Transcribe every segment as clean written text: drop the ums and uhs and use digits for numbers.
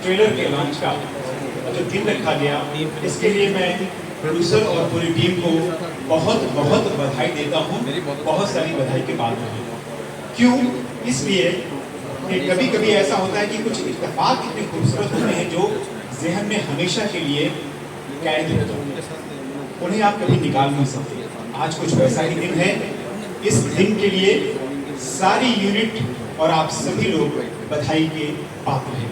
Trailer के launch का जो दिन रखा गया, इसके लिए मैं प्रोड्यूसर और पूरी टीम को बहुत बहुत बधाई देता हूँ। बहुत सारी बधाई के बाद में क्यों, इसलिए कि कभी कभी ऐसा होता है कि कुछ इत्तेफाक इतने खूबसूरत होते हैं जो ज़हन में हमेशा के लिए कैद होते हैं, उन्हें आप कभी निकाल नहीं सकते। आज कुछ वैसा ही दिन है। इस दिन के लिए सारी यूनिट और आप सभी लोग बधाई के पात्र हैं।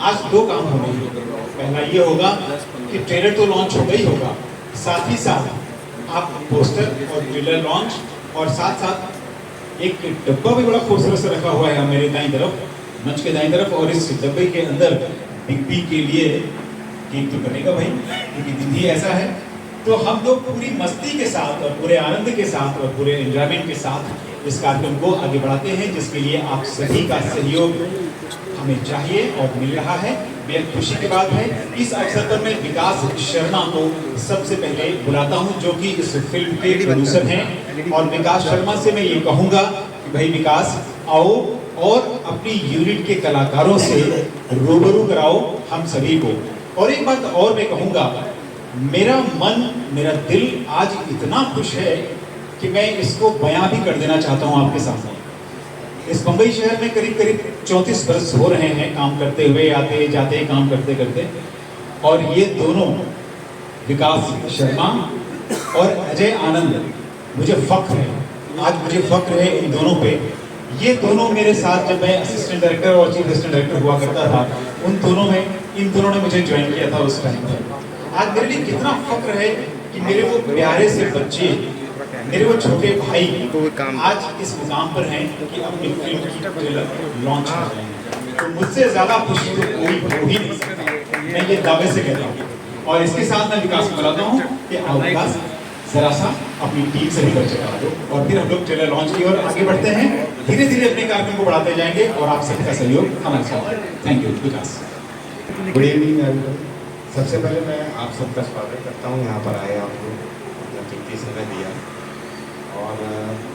आज दो काम हो रहे हैं। पहला ये होगा कि ट्रेलर तो लॉन्च होगा ही होगा, साथ ही साथ आप पोस्टर और ट्रेलर लॉन्च, और साथ साथ एक डब्बा भी बड़ा खूबसूरत से रखा हुआ है मेरे दाईं तरफ, मंच के दाईं तरफ, और इस डब्बे के अंदर बिग बी के लिए केक तो बनेगा भाई, क्योंकि दिन ही ऐसा है। तो हम लोग पूरी मस्ती के साथ और पूरे आनंद के साथ और पूरे एंजॉयमेंट के साथ इस कार्यक्रम को आगे बढ़ाते हैं, जिसके लिए आप सभी का सहयोग हमें चाहिए और मिल रहा है। बेहद खुशी की बात है। इस अवसर पर मैं विकास शर्मा को सबसे पहले बुलाता हूं, जो कि इस फिल्म के प्रोड्यूसर हैं, और विकास शर्मा से मैं ये कहूंगा कि भाई विकास आओ और अपनी यूनिट के कलाकारों से रूबरू कराओ हम सभी को। और एक बात और मैं कहूंगा, मेरा मन मेरा दिल आज इतना खुश है कि मैं इसको बयां भी कर देना चाहता हूं आपके सामने। इस बंबई शहर में करीब करीब 34 वर्ष हो रहे हैं काम करते हुए, आते जाते काम करते करते, और ये दोनों विकास शर्मा और अजय आनंद, मुझे फख्र है, आज मुझे फख्र है इन दोनों पे। ये दोनों मेरे साथ जब मैं असिस्टेंट डायरेक्टर और चीफ असिस्टेंट डायरेक्टर हुआ करता था, इन दोनों ने मुझे ज्वाइन किया था उस टाइम पर। आज मेरे लिए कितना फख्र है कि मेरे वो प्यारे से बच्चे, मेरे वो छोटे भाई आज इस मुकाम पर हैं कि अपनी फिल्म की ट्रेलर लॉन्च कर रहे हैं। तो मुझसे ज़्यादा खुशी तो कोई हो ही नहीं सकता, मैं ये दावे से कहता हूँ। और इसके साथ मैं विकास को बुलाता हूँ कि आओ विकास, जरा सा अपनी टीम से भी परिचय करा दो, और फिर हम लोग ट्रेलर लॉन्च की ओर आगे बढ़ते हैं। धीरे धीरे अपने कार्यक्रम को बढ़ाते जाएंगे और आप सबका सहयोग हमारे साथ है। Thank you Vikas. Good evening everyone. सबसे पहले मैं आप सबका स्वागत करता हूँ, यहाँ पर आए आपको अपना कीमती समय दिया, और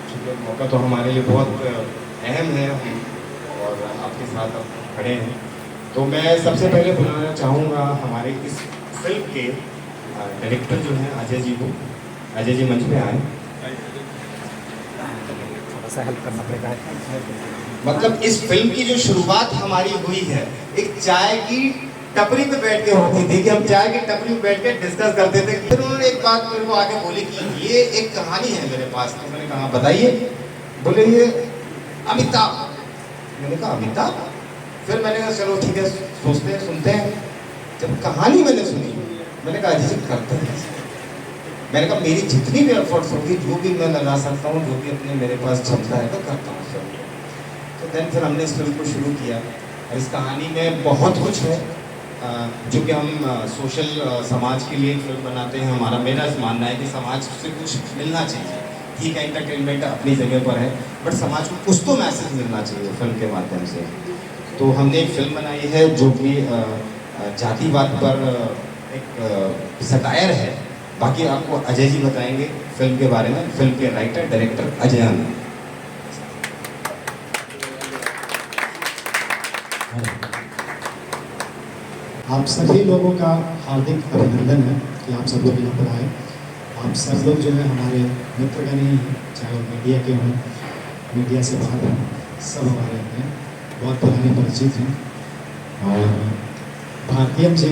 चूँकि मौका तो हमारे लिए बहुत अहम है और आपके साथ अब खड़े हैं, तो मैं सबसे पहले बुलाना चाहूँगा हमारे इस फिल्म के डायरेक्टर जो हैं अजय जी को। अजय जी मंच पे आए। थोड़ा सा हेल्प करना पड़ेगा। मतलब इस फिल्म की जो शुरुआत हमारी हुई है एक चाय की टपरी पे बैठ के होती थी, कि हम चाय की टपरी पे बैठ के डिस्कस करते थे। फिर उन्होंने एक बात मेरे को आगे बोली कि ये एक कहानी है मेरे पास। तो मैंने कहा बताइए। बोले ये अमिताभ। मैंने कहा अमिताभ। फिर मैंने कहा चलो ठीक है, सोचते हैं, सुनते हैं। जब कहानी मैंने सुनी, मैंने कहा अजय करते हैं। मैंने कहा मेरी जितनी भी एफर्ट्स होगी, जो भी मैं लगा सकता हूँ, जो भी अपने मेरे पास क्षमता है, तो करता हूँ सर। तो देन फिर हमने इस फिल्म को शुरू किया। इस कहानी में बहुत कुछ है जो कि हम सोशल समाज के लिए फिल्म बनाते हैं। मेरा मानना है कि समाज से कुछ मिलना चाहिए। ठीक है, एंटरटेनमेंट अपनी जगह पर है, बट समाज को कुछ तो मैसेज मिलना चाहिए फिल्म के माध्यम से। तो हमने एक फिल्म बनाई है जो कि जातिवाद पर एक सटायर है। बाकी आपको अजय जी बताएंगे फिल्म के बारे में। फिल्म के राइटर डायरेक्टर अजय आनंद। आप सभी लोगों का हार्दिक अभिनंदन है कि आप सब लोग यहाँ पर आए। आप सब लोग जो है हमारे मित्रगण ही हैं, चाहे वो मीडिया के हों, मीडिया से बाहर हों, सब हमारे हैं, बहुत पुराने परिचित हैं। और भारतीयम जी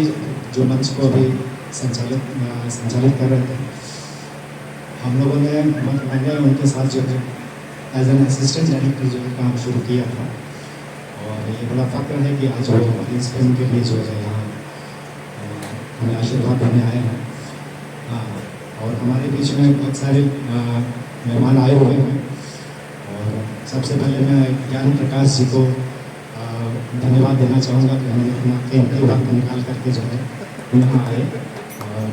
जो मंच को अभी संचालित कर रहे थे, हम लोगों ने मैंने उनके साथ जो है एज एन असिस्टेंट डायरेक्टर जो है काम शुरू किया था। और ये बड़ा फख्र है कि आज वो हमारी इस फिल्म के लिए जो है यहाँ हमें आशीर्वाद देने आए हैं। और हमारे बीच में बहुत सारे मेहमान आए हुए हैं। और सबसे पहले मैं ज्ञान प्रकाश जी को धन्यवाद देना चाहूँगा कि उन्होंने अपना कीमती वक्त निकाल करके जो है यहाँ आए। और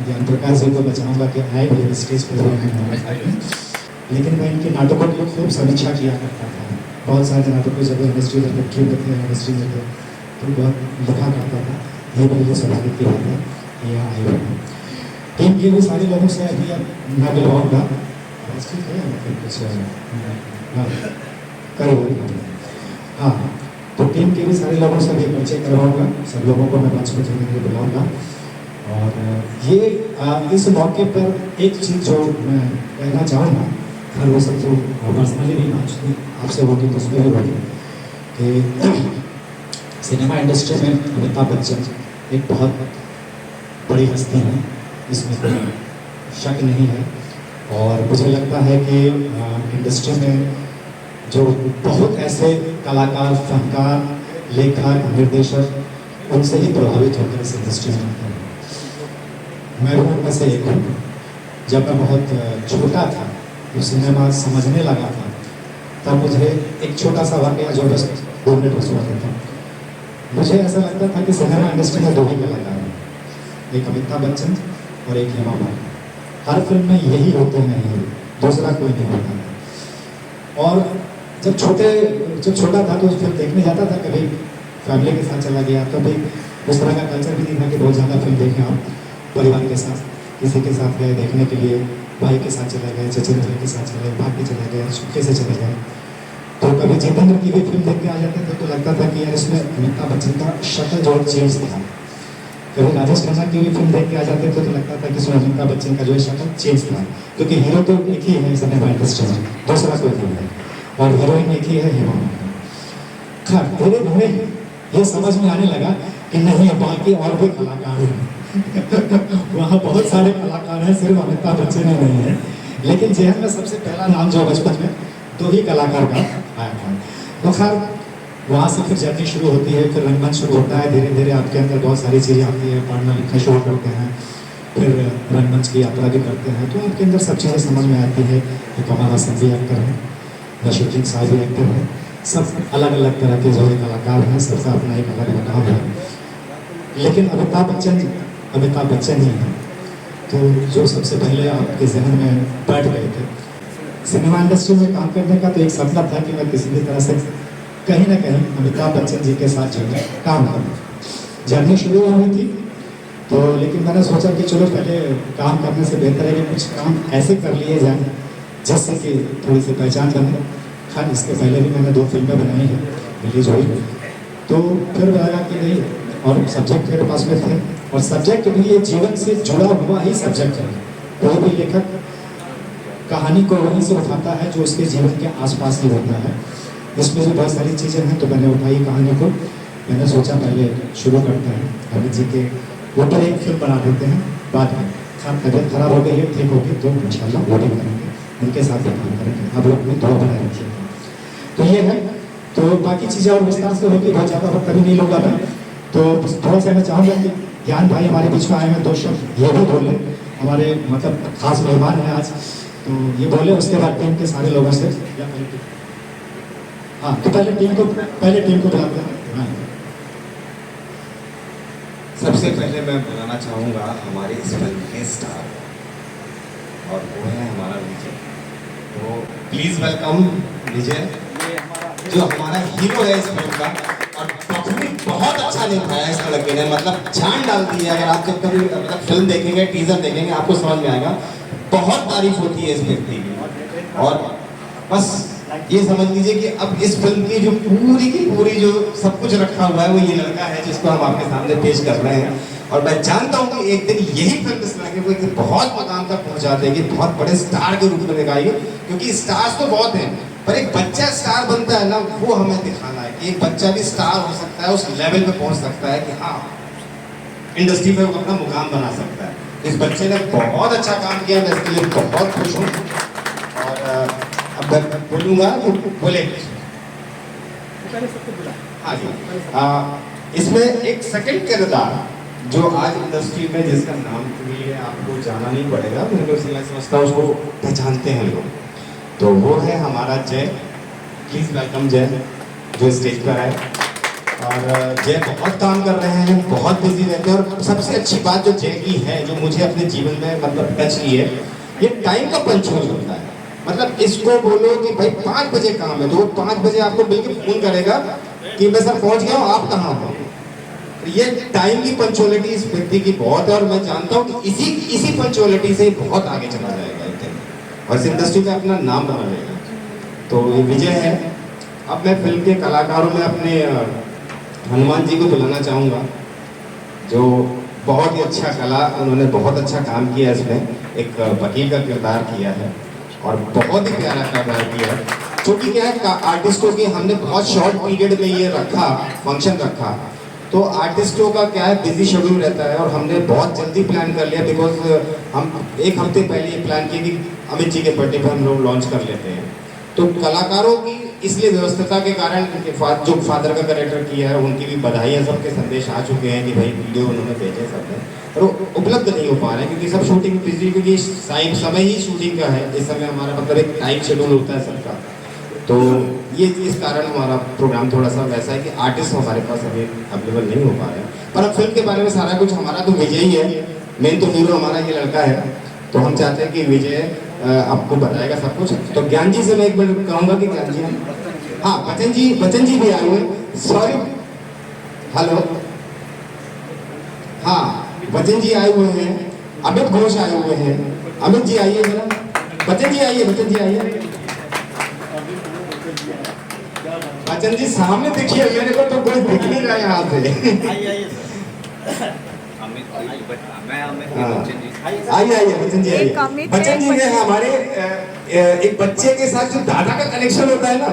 ज्ञान प्रकाश जी को बचाऊँगा कि आए भी स्टेज पर हमारे, लेकिन मैं इनके नाटकों की खूब समीक्षा किया करता था। बहुत सारे नाटकों जब इंडस्ट्री में फैक्ट्री में थे, इंडस्ट्री में थे, तो बहुत लिखा करता था। ये मुझे सौभाग्य की बात है ये आए हुए हैं। टीम के भी सारे लोगों से अभी अब मैं मिलवाऊँगा। ठीक है, फिर कुछ करो। हाँ, तो टीम के भी सारे लोगों से भी परिचय करवाऊंगा, सब लोगों को मैं 5 बजे के लिए बुलाऊंगा। और ये इस मौके पर एक चीज़ जो मैं कहना चाहूँगा, खैर वो सब जो पर्सनली नहीं आपसे होगी तो उसमें भी होगी कि सिनेमा इंडस्ट्री में अमिताभ बच्चन एक बहुत बड़ी हस्ती है, इसमें कोई शक नहीं है। और मुझे लगता है कि इंडस्ट्री में जो बहुत ऐसे कलाकार, फनकार, लेखक, निर्देशक उनसे ही प्रभावित होकर इस इंडस्ट्री में आते हैं। मैं उनमें से एक हूँ। जब मैं बहुत छोटा था, तो सिनेमा समझने लगा था, तब मुझे एक छोटा सा वाकया जो बस 2 मिनट में सुना था। मुझे ऐसा लगता था कि सिनेमा इंडस्ट्री में 2 ही कलाकार हैं, एक अमिताभ बच्चन और एक हेमा मालिनी। हर फिल्म में यही होते हैं, हीरो, दूसरा कोई नहीं होता। और जब छोटा था तो फिल्म देखने जाता था, कभी फैमिली के साथ चला गया, कभी उस तरह का कल्चर भी नहीं था कि बहुत ज़्यादा फिल्म देखें आप परिवार के साथ, किसी के साथ गए देखने के लिए, भाई के साथ चले गए, चचेरे भाई के साथ चले गए, भाभी चले गए, छुपके से चले गए। तो कभी जितेंद्र की भी फिल्म देखने आ जाते थे तो लगता था कि यार इसमें अमिताभ बच्चन का शक्ल जो चेंज था। कभी राजेश खन्ना की भी फिल्म देख के आ जाते थे तो लगता था कि इसमें अमिताभ बच्चन का जो है शक्ल चेंज था, क्योंकि हीरो तो एक ही है सिनेमा इंडस्ट्री में, दूसरा कोई नहीं है, और हीरोइन एक ही है, हेमा मालिनी। खैर धीरे धीरे ये समझ में आने लगा कि नहीं, बाकी और भी कलाकार हैं वहाँ बहुत सारे कलाकार हैं, सिर्फ अमिताभ बच्चन ही नहीं है। लेकिन जहन में सबसे पहला नाम जो बचपन में 2 ही कलाकार का आया था। तो खैर वहाँ से फिर जर्नी शुरू होती है, फिर रंगमंच शुरू होता है, धीरे धीरे आपके अंदर बहुत सारी चीज़ें आती है, पढ़ना लिखना शुरू करते हैं, फिर रंगमंच की यात्रा भी करते हैं, तो आपके अंदर सब चीज़ें समझ में आती है कि कमल हसन भी एक्टर है, नसीरुद्दीन साहब भी एक्टर है, सब अलग अलग तरह के जो है कलाकार हैं, सबका अपना एक अलग लगाव है। लेकिन अमिताभ बच्चन ही है तो जो सबसे पहले आपके जहन में बैठ गए थे। सिनेमा इंडस्ट्री में काम करने का तो एक सपना था कि मैं किसी भी तरह से कहीं ना कहीं अमिताभ बच्चन जी के साथ जो है काम करूँ। जर्नी शुरू हुई थी तो, लेकिन मैंने सोचा कि चलो पहले काम करने से बेहतर है कि कुछ काम ऐसे कर लिए जाए जिससे कि थोड़ी सी पहचान बने। खैर इसके पहले भी मैंने 2 फिल्में बनाई हैं, रिलीज हुई, तो फिर लगा कि नहीं, और सब्जेक्ट मेरे पास में थे, और सब्जेक्ट भी ये जीवन से जुड़ा हुआ ही सब्जेक्ट है। कोई भी लेखक कहानी को वहीं से उठाता है जो उसके जीवन के आसपास ही होता है। इसमें भी बहुत सारी चीज़ें हैं, तो मैंने उठाई कहानी को। मैंने सोचा पहले शुरू करते हैं अमित जी के ऊपर एक फिल्म बना देते हैं, बाद में तबीयत खराब हो गई है, ठीक होगी तो इंशाल्लाह वो भी करेंगे, उनके साथ भी काम करेंगे। आप लोग अपनी दुआ बनाए रखिए। तो ये है, तो बाकी चीज़ें और विस्तार से होगी, बहुत ज़्यादा वक्त कभी नहीं लूँगा मैं। तो थोड़ा सा मैं चाहूँगा कि ज्ञान भाई हमारे बीच में आए हैं, 2 शब्द ये भी बोले, हमारे मतलब खास मेहमान हैं आज, तो ये बोले, उसके बाद टीम के सारे लोगों से। हाँ, तो पहले टीम को बुलाते हैं। हाँ। सबसे पहले मैं बुलाना चाहूँगा हमारे इस फिल्म के स्टार, और वो है हमारा विजय। तो प्लीज़ वेलकम विजय, जो हमारा हीरो है इस फिल्म का, और परफॉर्मेंस बहुत अच्छा निभाया इस लड़के ने, मतलब जान डाल दी है। अगर आप जब कभी मतलब फिल्म देखेंगे, टीजर देखेंगे, आपको समझ में आएगा, बहुत तारीफ होती है इस व्यक्ति की। और बस ये समझ लीजिए कि अब इस फिल्म की जो पूरी जो सब कुछ रखा हुआ है वो ये लड़का है, जिसको हम आपके सामने पेश कर रहे हैं। और मैं जानता हूँ कि एक दिन यही फिल्म इस लड़के को एक दिन बहुत मकाम तक पहुँचा देगी, बहुत बड़े स्टार के रूप में दिखाएगी, क्योंकि स्टार्स तो बहुत हैं, पर एक बच्चा स्टार बनता है ना, वो हमें दिखाना है कि एक बच्चा भी स्टार हो सकता है, उस लेवल पे पहुंच सकता है कि हाँ इंडस्ट्री पे वो अपना मुकाम बना सकता है। इस बच्चे ने बहुत अच्छा काम किया, मैं इसके लिए बहुत खुश हूँ। और अब मैं बोलूँगा तो बोले, हाँ जी, इसमें एक सेकंड किरदार जो आज इंडस्ट्री में जिसका नाम भी है, आपको जाना नहीं पड़ेगा, मैं समझता हूँ उसको पहचानते हैं लोग, तो वो है हमारा जय। प्लीज़ वेलकम जय, जो स्टेज पर आए। और जय बहुत काम कर रहे हैं, बहुत बिजी रहते हैं, और सबसे अच्छी बात जो जय की है, जो मुझे अपने जीवन में मतलब टच की है, ये टाइम का पंचुअल होता है। मतलब इसको बोलो कि भाई 5 बजे काम है, तो वो 5 बजे आपको बिल्कुल फोन करेगा कि मैं सर पहुंच गया हूँ, आप कहाँ हो। ये टाइम की पंचुअलिटी इस व्यक्ति की बहुत है, और मैं जानता हूँ कि इसी पंचुअलिटी से बहुत आगे चला जाएगा और इस इंडस्ट्री में अपना नाम बना लेगा। तो ये विजय है। अब मैं फिल्म के कलाकारों में अपने हनुमान जी को बुलाना चाहूँगा, जो बहुत ही अच्छा कला, उन्होंने बहुत अच्छा काम किया इसमें, एक वकील का किरदार किया है और बहुत ही प्यारा किरदार किया है। क्योंकि क्या है, आर्टिस्टों की हमने बहुत शॉर्ट पीरियड में ये रखा, फंक्शन रखा, तो आर्टिस्टों का क्या है, बिजी शेड्यूल रहता है और हमने बहुत जल्दी प्लान कर लिया, बिकॉज हम एक हफ्ते पहले ये प्लान किए कि अमित जी के बर्थडे पर हम लोग लॉन्च कर लेते हैं। तो कलाकारों की इसलिए व्यवस्था के कारण जो फादर का कैरेक्टर किया है उनकी भी बधाइयाँ, सबके संदेश आ चुके हैं कि भाई वीडियो उन्होंने भेजे सबने, पर वो उपलब्ध नहीं हो पा रहे हैं क्योंकि सब शूटिंग बिजी, क्योंकि समय ही शूटिंग का है, इस समय हमारा मतलब एक टाइम शेड्यूल होता है सबका। तो ये इस कारण हमारा प्रोग्राम थोड़ा सा वैसा है कि आर्टिस्ट हमारे पास अभी अवेलेबल नहीं हो पा रहे हैं। पर अब फिल्म के बारे में सारा कुछ हमारा तो विजय ही है, मेन तो हीरो हमारा ये लड़का है, तो हम चाहते हैं कि विजय आपको बताएगा सब कुछ। तो ज्ञान जी से मैं एक बार कहूँगा कि ज्ञान जी, हाँ बच्चन जी भी आए हुए, सॉरी, हेलो, हाँ बच्चन जी आए हुए हैं, अमित घोष आए हुए हैं, अमित जी आइए जरा, बच्चन जी आइए, बच्चन जी सामने देखिए, मेरे को तो कोई दिख नहीं रहा है यहाँ से। आइए बच्चन जी आइए। बच्चन जी ने हमारे एक बच्चे के साथ जो दादा का कनेक्शन होता है ना,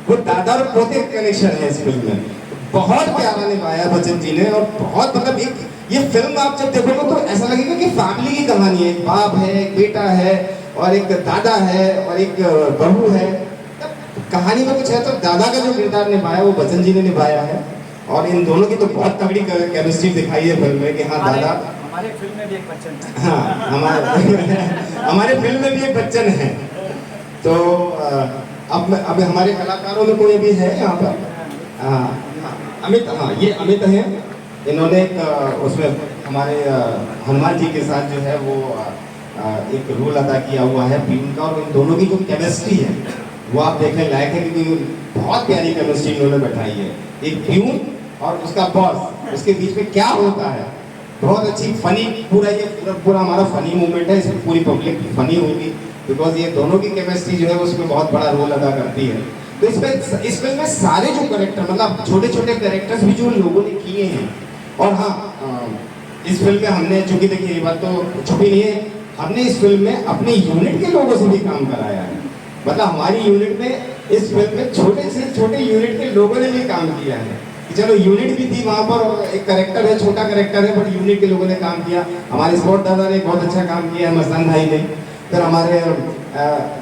वो दादा और पोते का कनेक्शन है इस फिल्म में, बहुत प्यारा निभाया बच्चन जी ने। और बहुत मतलब एक ये फिल्म आप जब देखोगे तो ऐसा लगेगा कि फैमिली की कहानी है, एक बाप है, एक बेटा है और एक दादा है और एक बहू है। कहानी में कुछ है तो दादा का जो किरदार निभाया वो बच्चन जी ने निभाया है और इन दोनों की तो बहुत तगड़ी केमिस्ट्री दिखाई है फिल्म में कि हाँ दादा, हमारे फिल्म में भी एक बच्चन है। हाँ हमारे फिल्म में भी एक बच्चन है। तो अब हमारे कलाकारों में कोई भी है यहाँ पर? अमित, हाँ ये अमित हैं, इन्होंने उसमें हमारे हनुमान जी के साथ जो है वो एक रोल अदा किया हुआ है प्यून का, और इन दोनों की जो केमिस्ट्री है वो आप देखने लायक है क्योंकि बहुत प्यारी केमिस्ट्री इन्होंने बैठाई है। एक प्यून और उसका बॉस, उसके बीच में क्या होता है, बहुत अच्छी फनी, पूरा हमारा फनी मूवमेंट है, इसमें पूरी पब्लिक फनी होगी बिकॉज ये दोनों की केमिस्ट्री जो है उसमें बहुत बड़ा रोल अदा करती है। तो इस फिल्म में सारे जो कैरेक्टर, मतलब छोटे छोटे कैरेक्टर्स भी जो लोगों ने किए हैं। और हाँ, इस फिल्म में हमने, चूंकि देखिए ये बात तो छुपी नहीं है, हमने इस फिल्म में अपने यूनिट के लोगों से भी काम कराया है। मतलब हमारी यूनिट में इस फिल्म में छोटे से छोटे यूनिट के लोगों ने भी काम किया है कि चलो यूनिट भी थी वहाँ पर, और एक कैरेक्टर है, छोटा कैरेक्टर है, बट यूनिट के लोगों ने काम किया। हमारे स्पॉट दादा ने बहुत अच्छा काम किया है, मस्तान भाई ने, फिर हमारे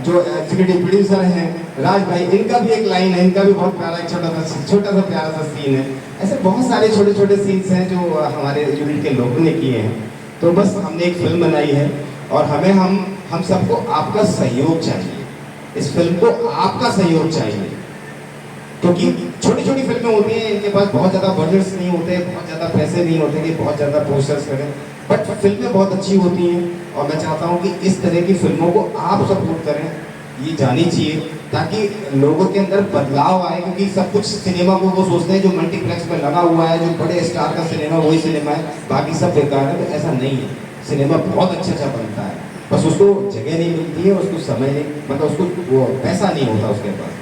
जो एग्जीक्यूटिव प्रोड्यूसर हैं राज भाई, इनका भी एक लाइन है, इनका भी बहुत प्यारा एक छोटा सा प्यारा सा सीन है। ऐसे बहुत सारे छोटे छोटे सीन्स हैं जो हमारे यूनिट के लोगों ने किए हैं। तो बस हमने एक फिल्म बनाई है और हमें हम सबको आपका सहयोग चाहिए, इस फिल्म को आपका सहयोग चाहिए, क्योंकि छोटी छोटी फिल्में होती हैं, इनके पास बहुत ज़्यादा बजट्स नहीं होते, बहुत ज़्यादा पैसे नहीं होते कि बहुत ज़्यादा पोस्टर्स करें, बट फिल्में बहुत अच्छी होती हैं। और मैं चाहता हूँ कि इस तरह की फिल्मों को आप सपोर्ट करें, ये जानी चाहिए ताकि लोगों के अंदर बदलाव आए, क्योंकि सब कुछ सिनेमा को वो सोचते हैं जो मल्टीप्लेक्स में लगा हुआ है, जो बड़े स्टार का सिनेमा वही सिनेमा है, बाकी सब बेकार है। तो ऐसा नहीं है, सिनेमा बहुत अच्छा बनता है, बस उसको जगह नहीं मिलती है, उसको समय नहीं, मतलब उसको वो पैसा नहीं होता उसके पास।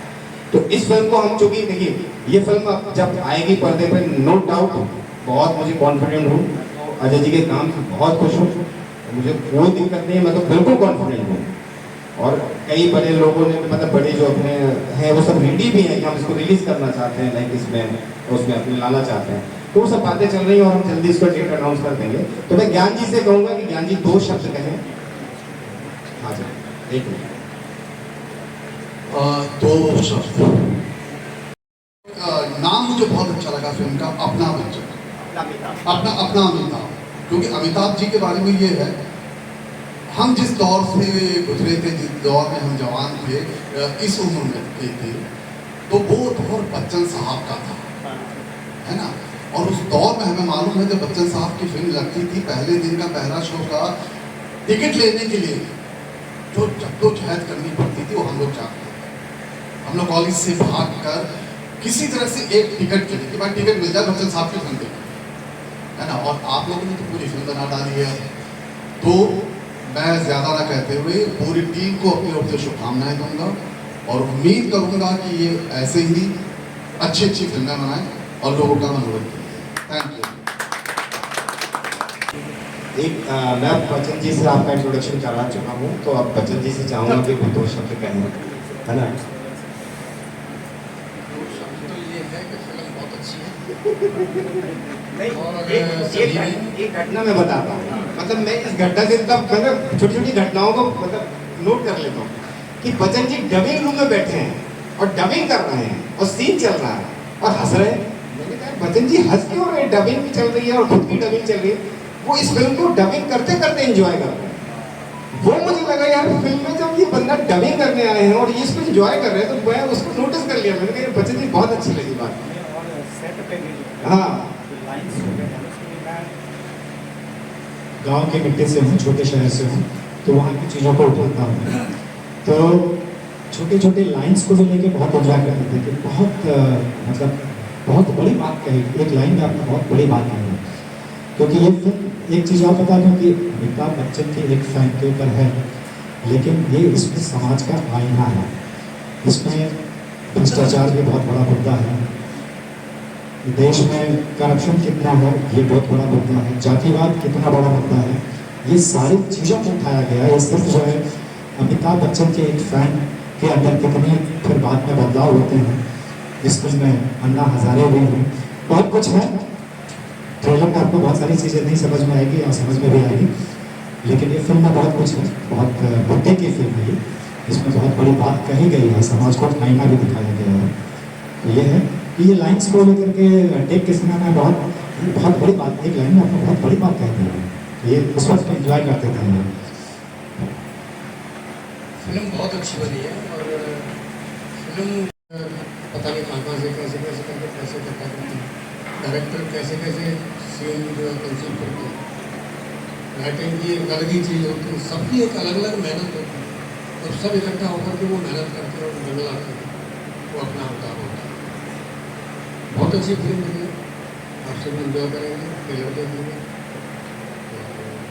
तो इस फिल्म को हम, चूँकि देखिए ये फिल्म जब आएगी पर्दे पर, नो डाउट बहुत मुझे कॉन्फिडेंट हूँ, अजय जी के काम से बहुत खुश हूँ, मुझे कोई दिक्कत नहीं है, मैं तो बिल्कुल कॉन्फिडेंट हूँ। और कई बड़े लोगों ने, मतलब बड़े जो अपने हैं वो सब रेडी भी हैं कि हम इसको रिलीज़ करना चाहते हैं, लाइक उसमें अपने लाना चाहते हैं, तो वो सब बातें चल रही हैं और हम जल्दी इसको डेट अनाउंस कर देंगे। तो मैं ज्ञान जी से कहूँगा कि ज्ञान जी 2 शब्द कहें। हाँ जी, एक मिनट। 2 शब्द। नाम मुझे बहुत अच्छा लगा फिल्म का, अपना बच्चन, अपना अमिताभ, क्योंकि अमिताभ जी के बारे में ये है, हम जिस दौर से गुजरे थे, जिस दौर में हम जवान थे, इस उम्र में थे, तो वो दौर बच्चन साहब का था, है ना। और उस दौर में हमें मालूम है जब बच्चन साहब की फिल्म लगती थी, पहले दिन का पहला शो का टिकट लेने के लिए जो जद्दोजहद करनी पड़ती थी वो हम लोग जानते थे। हम लोग कॉलेज से भाग कर किसी तरह से एक टिकट के लिए कि भाई टिकट मिल जाए बच्चन साहब की फिल्म देखने, है ना। और आप लोगों ने तो पूरी फिल्म बना डाली है। तो मैं ज़्यादा ना कहते हुए पूरी टीम को अपनी ओर से शुभकामनाएं दूंगा और उम्मीद करूंगा कि ये ऐसे ही अच्छी अच्छी फिल्में बनाएं और लोगों का मनोरंजन करें। Thank you. मैं बच्चन जी से आपका इंट्रोडक्शन करा चुका हूँ, तो अब बच्चन जी से चाहूँगा कि वो 2 शब्द कहें, है ना? तो ये है कि फिल्म बहुत अच्छी है। एक घटना मैं बताता हूँ, मतलब मैं इस घटना से तब मतलब छोटी छोटी घटनाओं को मतलब नोट कर लेता हूँ कि बच्चन जी डबिंग रूम में बैठे हैं और डबिंग कर रहे हैं और सीन चल रहा है और हंस रहे हैं। मैंने कहा बच्चन जी हंस क्यों रहे हैं, डबिंग भी चल रही है और खुद भी डबिंग चल रही है। वो इस फिल्म को डबिंग करते करते एंजॉय कर रहे हैं। वो मुझे लगा यार फिल्म में जब ये बंदा डबिंग करने आए हैं और ये इसको एंजॉय कर रहे हैं, तो मैं उसको नोटिस कर लिया। मैंने कहा बच्चन जी बहुत अच्छी लगी बात। और सेट पे भी हाँ, लाइन्स हो गए हैं, उसमें मैं गांव के मिट्टी से हूँ, छोटे शहर से हूँ, तो वहाँ की चीज़ों को उठाता हूँ। तो छोटे छोटे लाइंस को भी लेके बहुत एंजॉय करते थे कि बहुत मतलब बहुत बड़ी बात कही, एक लाइन में आपने बहुत बड़ी बात कही है। क्योंकि ये फिल्म एक चीज़ और बता दूँ कि अमिताभ बच्चन के एक फैन के ऊपर है, लेकिन ये इसमें समाज का आईना है। इसमें भ्रष्टाचार भी बहुत बड़ा मुद्दा है, देश में करप्शन कितना है ये बहुत बड़ा मुद्दा है, जातिवाद कितना बड़ा मुद्दा है, ये सारी चीज़ों को उठाया गया है। ये सिर्फ जो है अमिताभ बच्चन के एक फैन के अंदर कितने फिर बाद में बदलाव होते हैं। इस फिल्म में अन्ना हजारे भी हैं, बहुत कुछ है। ट्रेलर में आपको बहुत सारी चीज़ें नहीं समझ में आएगी और समझ में भी आएगी, लेकिन ये फिल्म में बहुत कुछ है, बहुत मुद्दे की फिल्म है ये। इसमें बहुत बड़ी बात कही गई है, समाज को आईना भी दिखाया गया है। तो ये है कि ये लाइन्स को लेकर के टेक के समय में बहुत बड़ी बात, एक लाइन में आपको बहुत बड़ी बात कहते हैं। ये उस वक्त एंजॉय करते थे हम लोग। फिल्म बहुत अच्छी बनी है और फिल्म पता नहीं कहाँ से कैसे कैसे करके कैसे करता करते हैं डायरेक्टर, कैसे कैसे सीन जो है कंसीव करते हैं। राइटिंग की एक अलग ही चीज़ होती है, सबकी एक अलग अलग मेहनत होती है और सब इकट्ठा होकर के वो मेहनत करते हैं और बदल आते हैं, वो अपना अवतार होता है। बहुत अच्छी फिल्म बनी है, आप सब एंजॉय करेंगे, ट्रेलर देखेंगे।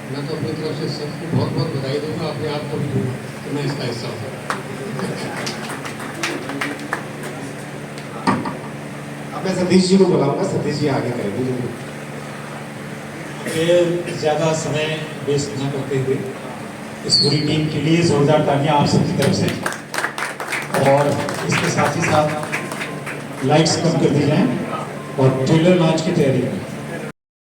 मैं तो अपनी तरफ से सबको बहुत बहुत बधाई दूंगा, अपने आप को भी दूंगा कि मैं इसका हिस्सा हूँ। अब मैं सतीश जी को बुलाऊंगा, सतीश जी आगे करेंगे। ज़्यादा समय वेस्ट न करते हुए इस पूरी टीम के लिए जोरदार तालियां आप सबकी तरफ से, और इसके साथ ही साथ लाइट्स कम कर दी जाएं और ट्रेलर लॉन्च की तैयारी करें।